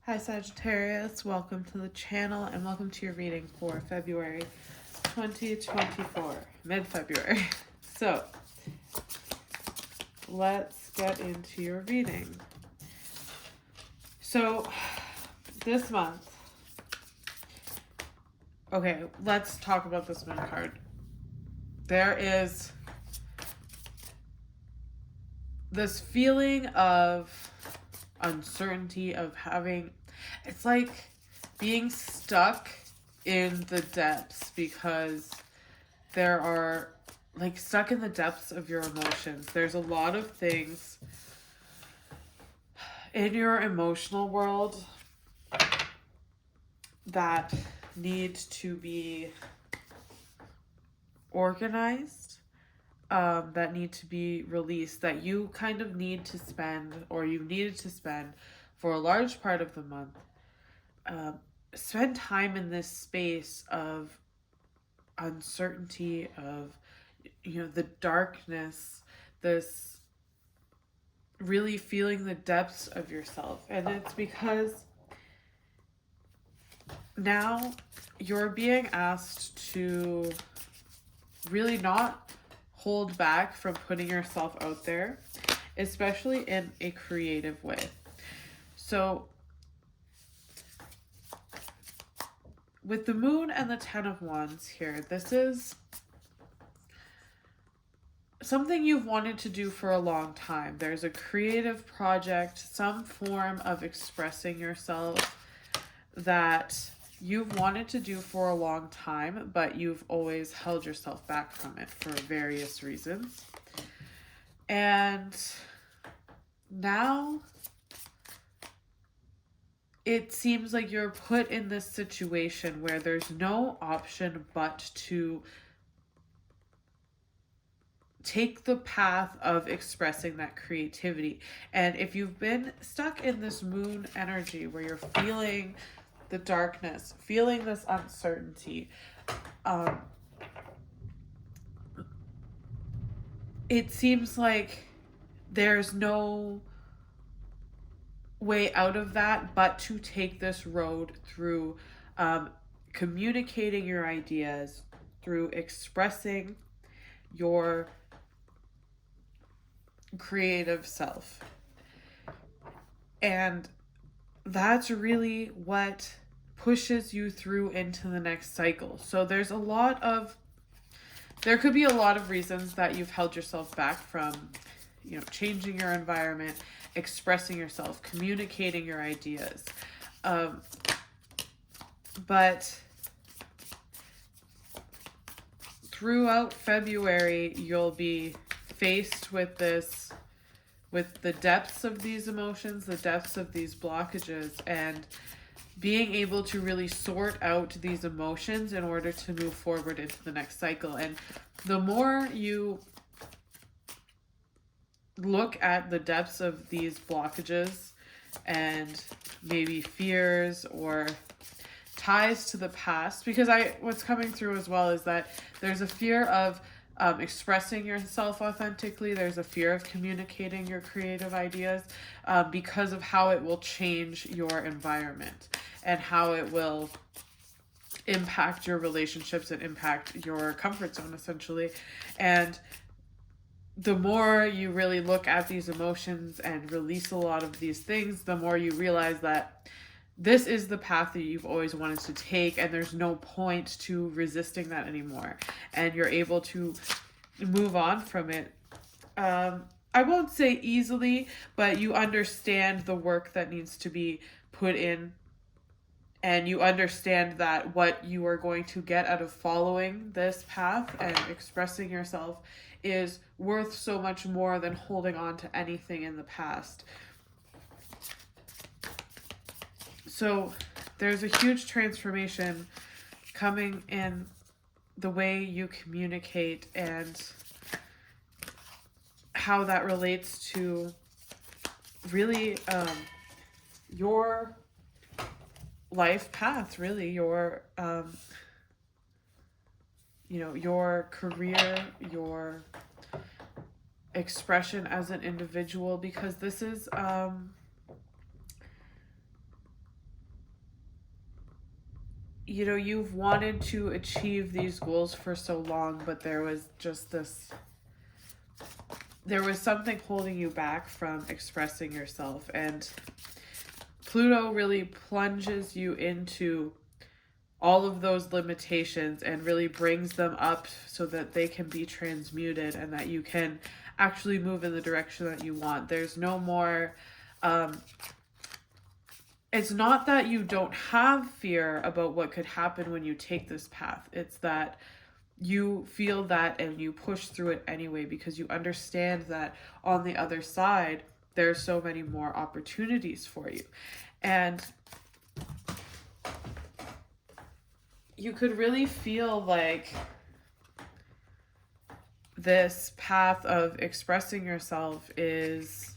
Hi Sagittarius, welcome to the channel and welcome to your reading for February 2024, mid-February. So, let's get into your reading. So, this month, okay, let's talk about this moon card. There is this feeling of uncertainty, of having, it's like being stuck in the depths, because there are, like, stuck in the depths of your emotions. There's a lot of things in your emotional world that need to be organized, that need to be released, that you kind of need to spend, or you needed to spend for a large part of the month. Spend time in this space of uncertainty, of, the darkness, this really feeling the depths of yourself. And it's because now you're being asked to really not hold back from putting yourself out there, especially in a creative way. So with the moon and the 10 of Wands here, this is something you've wanted to do for a long time. There's a creative project, some form of expressing yourself that you've wanted to do for a long time, but you've always held yourself back from it for various reasons. And now it seems like you're put in this situation where there's no option but to take the path of expressing that creativity. And if you've been stuck in this moon energy where you're feeling the darkness, feeling this uncertainty, it seems like there's no way out of that but to take this road through communicating your ideas, through expressing your creative self. And that's really what pushes you through into the next cycle. So there could be a lot of reasons that you've held yourself back from, changing your environment, expressing yourself, communicating your ideas. But throughout February, you'll be faced with the depths of these emotions, the depths of these blockages, and being able to really sort out these emotions in order to move forward into the next cycle. And the more you look at the depths of these blockages and maybe fears or ties to the past, because what's coming through as well is that there's a fear of expressing yourself authentically. There's a fear of communicating your creative ideas because of how it will change your environment and how it will impact your relationships and impact your comfort zone, essentially. And the more you really look at these emotions and release a lot of these things, the more you realize that this is the path that you've always wanted to take, and there's no point to resisting that anymore. And you're able to move on from it. I won't say easily, but you understand the work that needs to be put in. And you understand that what you are going to get out of following this path and expressing yourself is worth so much more than holding on to anything in the past. So there's a huge transformation coming in the way you communicate and how that relates to really your life path, really your your career, your expression as an individual, because this is you've wanted to achieve these goals for so long, but there was something holding you back from expressing yourself. And Pluto really plunges you into all of those limitations and really brings them up so that they can be transmuted and that you can actually move in the direction that you want. There's no more, it's not that you don't have fear about what could happen when you take this path. It's that you feel that and you push through it anyway because you understand that on the other side, there's so many more opportunities for you. And you could really feel like this path of expressing yourself is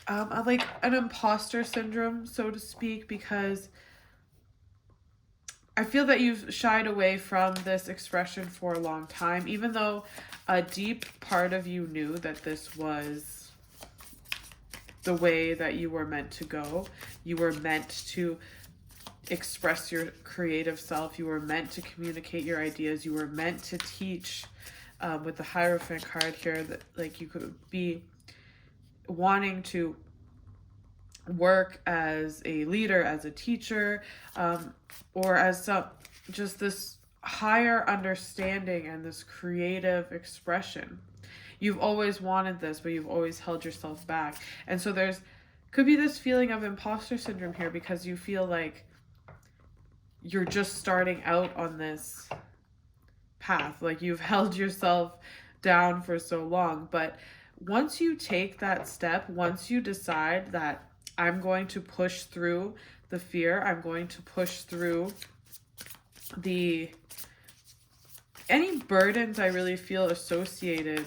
like an imposter syndrome, so to speak, because I feel that you've shied away from this expression for a long time, even though a deep part of you knew that this was the way that you were meant to go. You were meant to express your creative self. You were meant to communicate your ideas. You were meant to teach, with the Hierophant card here, that like you could be wanting to work as a leader, as a teacher, or as just this higher understanding and this creative expression. You've always wanted this, but you've always held yourself back. And so could be this feeling of imposter syndrome here because you feel like you're just starting out on this path. Like you've held yourself down for so long. But once you take that step, once you decide that I'm going to push through the fear, I'm going to push through any burdens I really feel associated.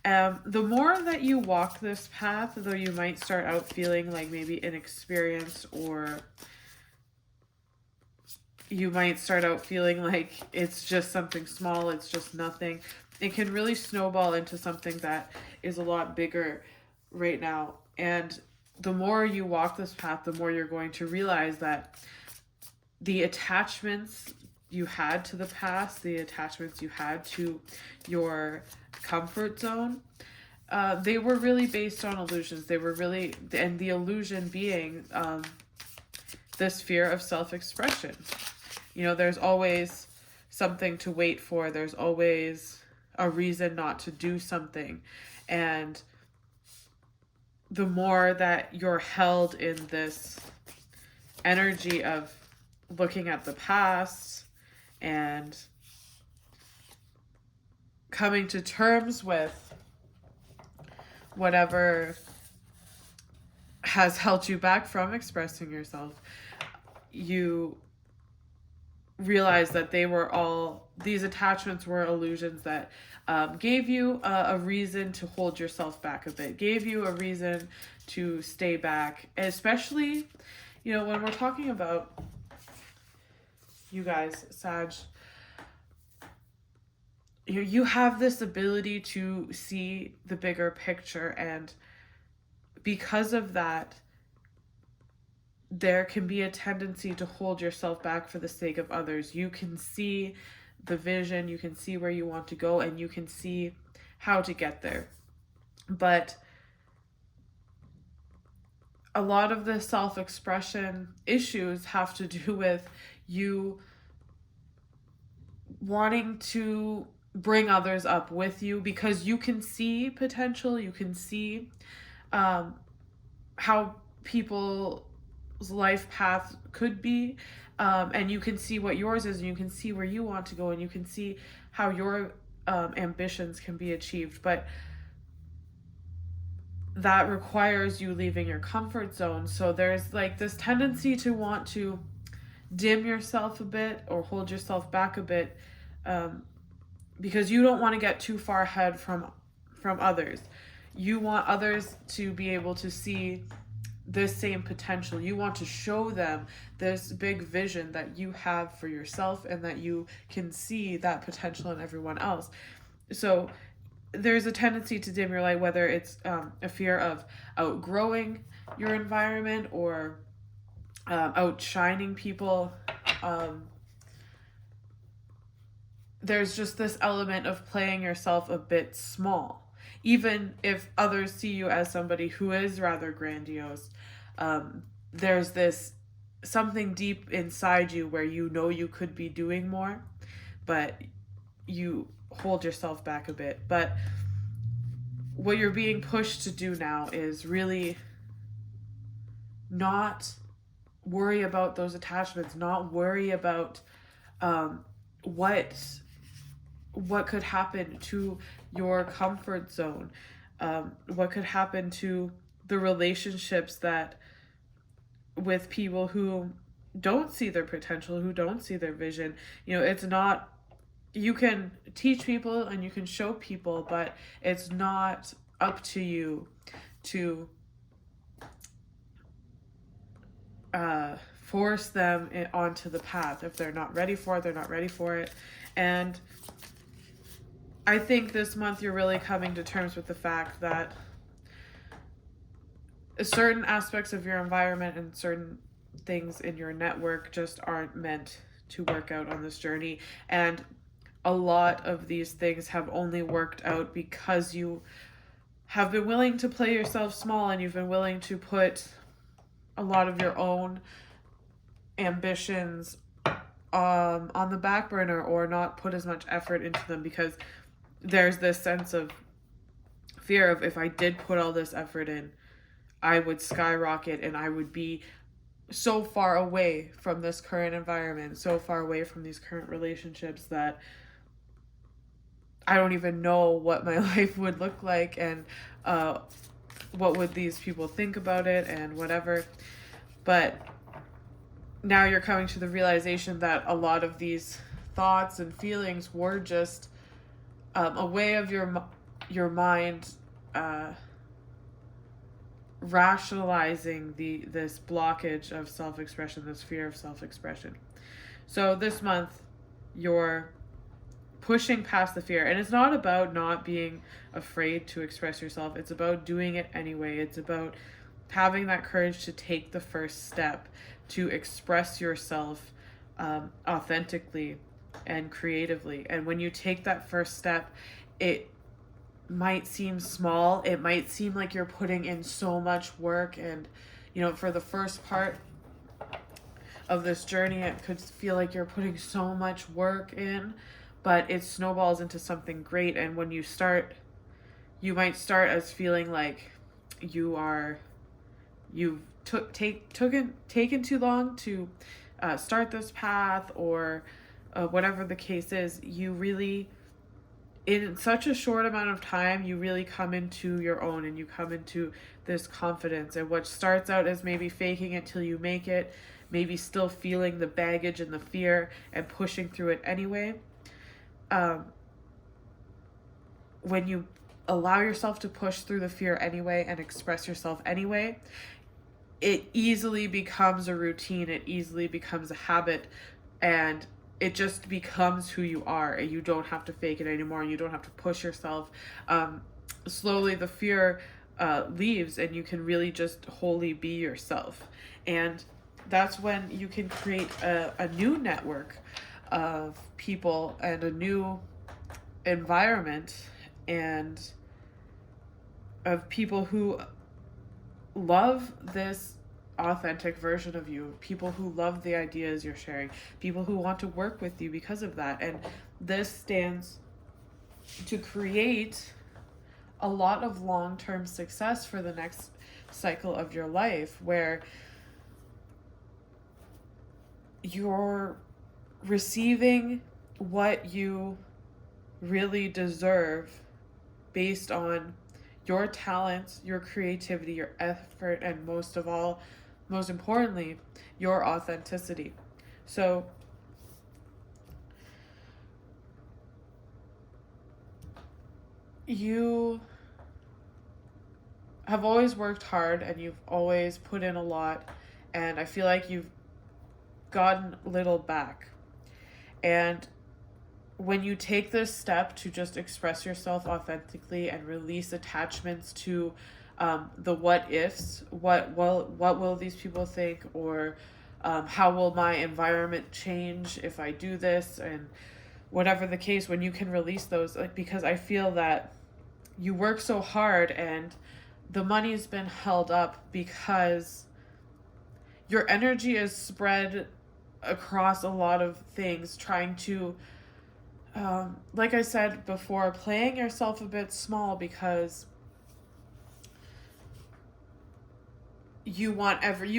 The more that you walk this path, though you might start out feeling like maybe inexperienced, or you might start out feeling like it's just something small, it's just nothing, it can really snowball into something that is a lot bigger right now. And the more you walk this path, the more you're going to realize that the attachments you had to the past, the attachments you had to your comfort zone, they were really based on illusions. They were really, and the illusion being this fear of self-expression. There's always something to wait for. There's always a reason not to do something. And the more that you're held in this energy of looking at the past and coming to terms with whatever has held you back from expressing yourself, you realize that these attachments were illusions that gave you a reason to hold yourself back a bit, gave you a reason to stay back. And especially, when we're talking about you guys, Sag, you have this ability to see the bigger picture, and because of that, there can be a tendency to hold yourself back for the sake of others. You can see the vision, you can see where you want to go, and you can see how to get there. But a lot of the self-expression issues have to do with you wanting to bring others up with you because you can see potential, you can see how people's life path could be, and you can see what yours is, and you can see where you want to go, and you can see how your ambitions can be achieved. But that requires you leaving your comfort zone. So there's like this tendency to want to dim yourself a bit or hold yourself back a bit, because you don't want to get too far ahead from others. You want others to be able to see this same potential. You want to show them this big vision that you have for yourself, and that you can see that potential in everyone else. So there's a tendency to dim your light, whether it's a fear of outgrowing your environment, or outshining people. Um, there's just this element of playing yourself a bit small, even if others see you as somebody who is rather grandiose. There's this something deep inside you where you know you could be doing more, but you hold yourself back a bit. But what you're being pushed to do now is really not worry about those attachments, not worry about um, what what could happen to your comfort zone, what could happen to the relationships that with people who don't see their potential, who don't see their vision. It's not, you can teach people and you can show people, but it's not up to you to force them onto the path. If they're not ready for it, they're not ready for it. And I think this month you're really coming to terms with the fact that certain aspects of your environment and certain things in your network just aren't meant to work out on this journey. And a lot of these things have only worked out because you have been willing to play yourself small, and you've been willing to put a lot of your own ambitions on the back burner, or not put as much effort into them, because there's this sense of fear of, if I did put all this effort in, I would skyrocket and I would be so far away from this current environment, so far away from these current relationships, that I don't even know what my life would look like, and what would these people think about it, and whatever. But now you're coming to the realization that a lot of these thoughts and feelings were just a way of your mind rationalizing this blockage of self-expression, this fear of self-expression. So this month you're pushing past the fear, and it's not about not being afraid to express yourself. It's about doing it anyway. It's about having that courage to take the first step to express yourself authentically and creatively. And when you take that first step, it might seem small. It might seem like you're putting in so much work, and for the first part of this journey, it could feel like you're putting so much work in, but it snowballs into something great. And when you start, you might start as feeling like you've taken too long to start this path, or whatever the case is. You really, in such a short amount of time, you really come into your own, and you come into this confidence. And what starts out as maybe faking it till you make it, maybe still feeling the baggage and the fear and pushing through it anyway, when you allow yourself to push through the fear anyway and express yourself anyway, it easily becomes a routine. It easily becomes a habit, and it just becomes who you are, and you don't have to fake it anymore, and you don't have to push yourself. Slowly the fear leaves, and you can really just wholly be yourself. And that's when you can create a new network of people and a new environment, and of people who love this authentic version of you, people who love the ideas you're sharing, people who want to work with you because of that. And this stands to create a lot of long-term success for the next cycle of your life, where you're receiving what you really deserve based on your talents, your creativity, your effort, and most importantly, your authenticity. So you have always worked hard, and you've always put in a lot, and I feel like you've gotten little back. And when you take this step to just express yourself authentically and release attachments to the what ifs, what will these people think, or how will my environment change if I do this, and whatever the case, when you can release those, like, because I feel that you work so hard and the money's been held up because your energy is spread across a lot of things, trying to, like I said before, playing yourself a bit small because you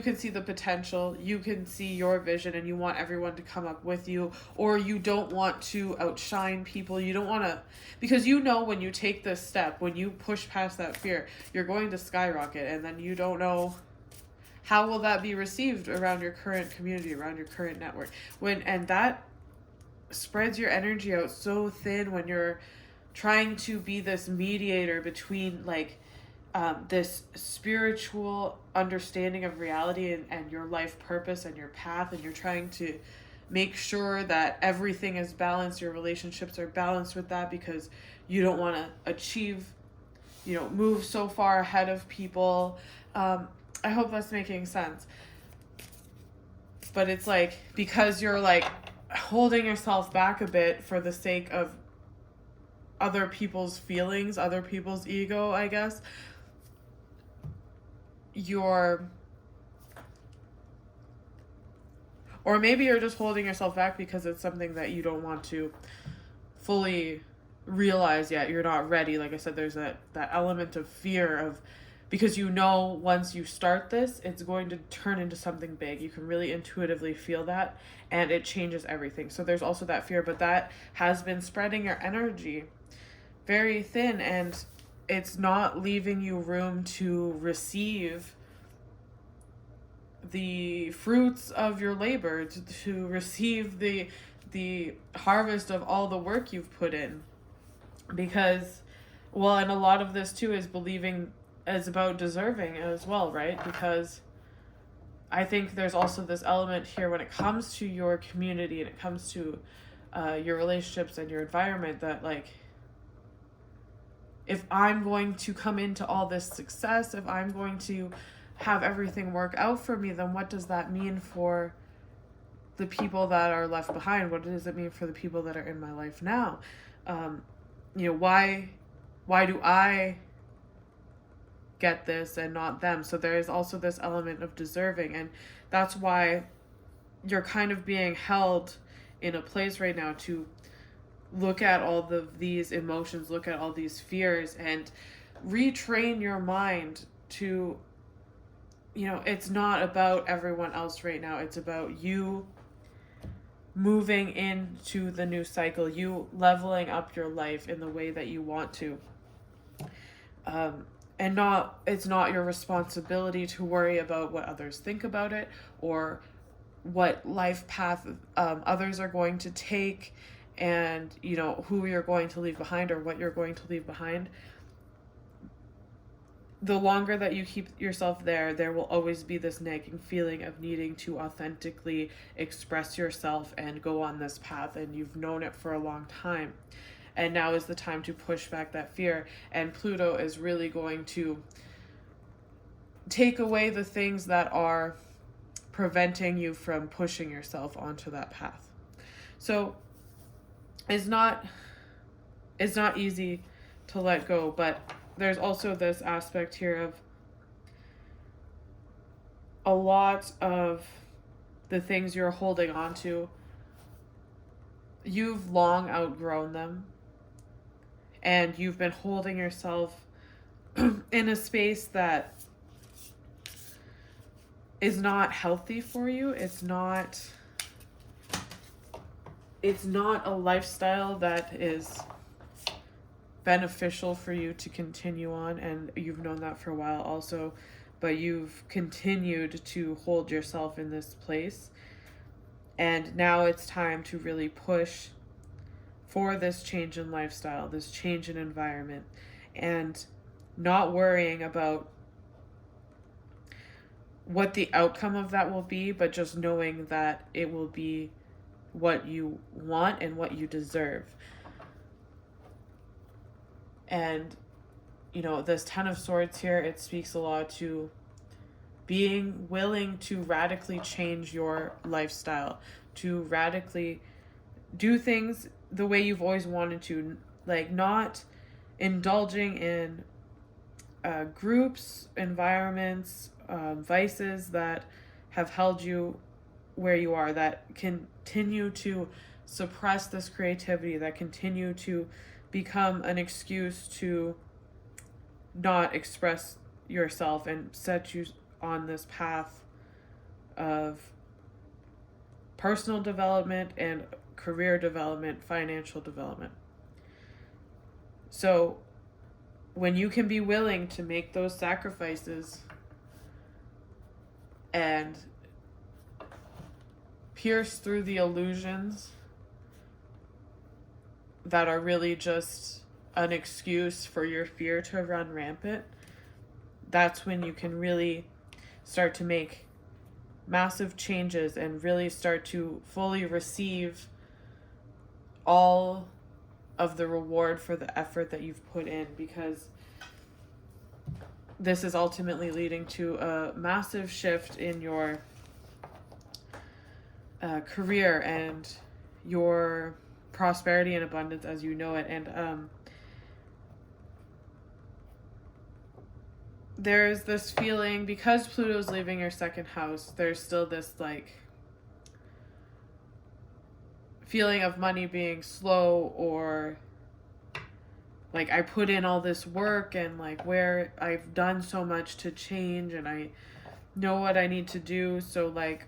can see the potential, you can see your vision, and you want everyone to come up with you, or you don't want to outshine people. You don't want to, because when you take this step, when you push past that fear, you're going to skyrocket, and then you don't know how will that be received around your current community, around your current network, and that spreads your energy out so thin when you're trying to be this mediator between, like, this spiritual understanding of reality and your life purpose and your path, and you're trying to make sure that everything is balanced, your relationships are balanced with that, because you don't want to achieve, move so far ahead of people. I hope that's making sense. But it's like, because you're like holding yourself back a bit for the sake of other people's feelings, other people's ego, I guess, or maybe you're just holding yourself back because it's something that you don't want to fully realize yet. You're not ready. Like I said, there's that element of fear of, because once you start this, it's going to turn into something big. You can really intuitively feel that, and it changes everything. So there's also that fear, but that has been spreading your energy very thin, and it's not leaving you room to receive the fruits of your labor, to receive the harvest of all the work you've put in. Because, and a lot of this too is about deserving as well, right? Because I think there's also this element here when it comes to your community and it comes to your relationships and your environment, that, like, if I'm going to come into all this success, if I'm going to have everything work out for me, then what does that mean for the people that are left behind? What does it mean for the people that are in my life now? Why do I get this and not them? So there is also this element of deserving, and that's why you're kind of being held in a place right now to look at all these emotions, look at all these fears, and retrain your mind to, it's not about everyone else right now. It's about you moving into the new cycle, you leveling up your life in the way that you want to. And it's not your responsibility to worry about what others think about it, or what life path others are going to take, and who you're going to leave behind, or what you're going to leave behind. The longer that you keep yourself there will always be this nagging feeling of needing to authentically express yourself and go on this path, and you've known it for a long time. And now is the time to push back that fear, and Pluto is really going to take away the things that are preventing you from pushing yourself onto that path. So it's not easy to let go, but there's also this aspect here of a lot of the things you're holding on to, you've long outgrown them, and you've been holding yourself in a space that is not healthy for you. It's not a lifestyle that is beneficial for you to continue on, and you've known that for a while also, but you've continued to hold yourself in this place, and now it's time to really push for this change in lifestyle, this change in environment, and not worrying about what the outcome of that will be, but just knowing that it will be what you want and what you deserve. And you know, this Ten of Swords here, it speaks a lot to being willing to radically change your lifestyle, to radically do things the way you've always wanted to, like not indulging in groups, environments, vices that have held you where you are, that continue to suppress this creativity, that continue to become an excuse to not express yourself and set you on this path of personal development and career development, financial development. So when you can be willing to make those sacrifices and pierce through the illusions that are really just an excuse for your fear to run rampant, that's when you can really start to make massive changes and really start to fully receive all of the reward for the effort that you've put in, because this is ultimately leading to a massive shift in your career and your prosperity and abundance as you know it. And there's this feeling, because Pluto's leaving your second house, there's still this like feeling of money being slow, or like I put in all this work and like where I've done so much to change and I know what I need to do, so like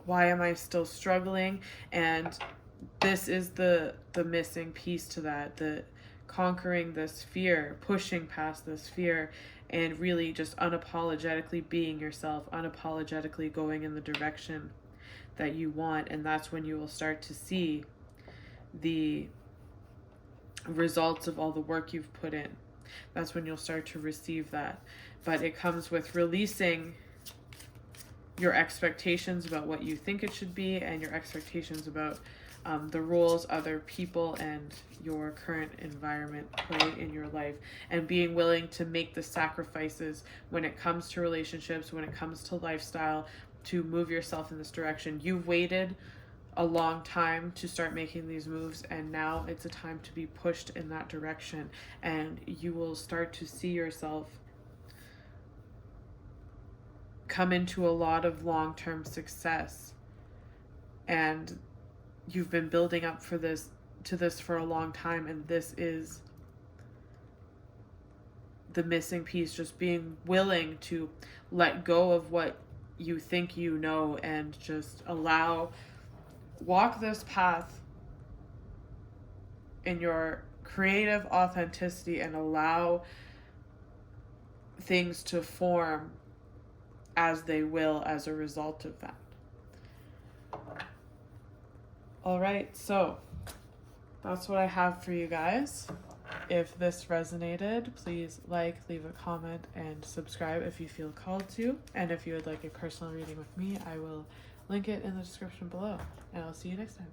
why am I still struggling? And this is the missing piece to that, the conquering this fear, pushing past this fear, and really just unapologetically being yourself, unapologetically going in the direction that you want. And that's when you will start to see the results of all the work you've put in. That's when you'll start to receive that. But it comes with releasing your expectations about what you think it should be, and your expectations about the roles other people and your current environment play in your life, and being willing to make the sacrifices when it comes to relationships, when it comes to lifestyle, to move yourself in this direction. You've waited a long time to start making these moves, and now it's a time to be pushed in that direction, and you will start to see yourself come into a lot of long-term success. And you've been building up for this for a long time, and this is the missing piece, just being willing to let go of what you think you know and just walk this path in your creative authenticity and allow things to form as they will as a result of that. All right, so that's what I have for you guys. If this resonated, please leave a comment, and subscribe if you feel called to. And if you would like a personal reading with me, I will link it in the description below. And I'll see you next time.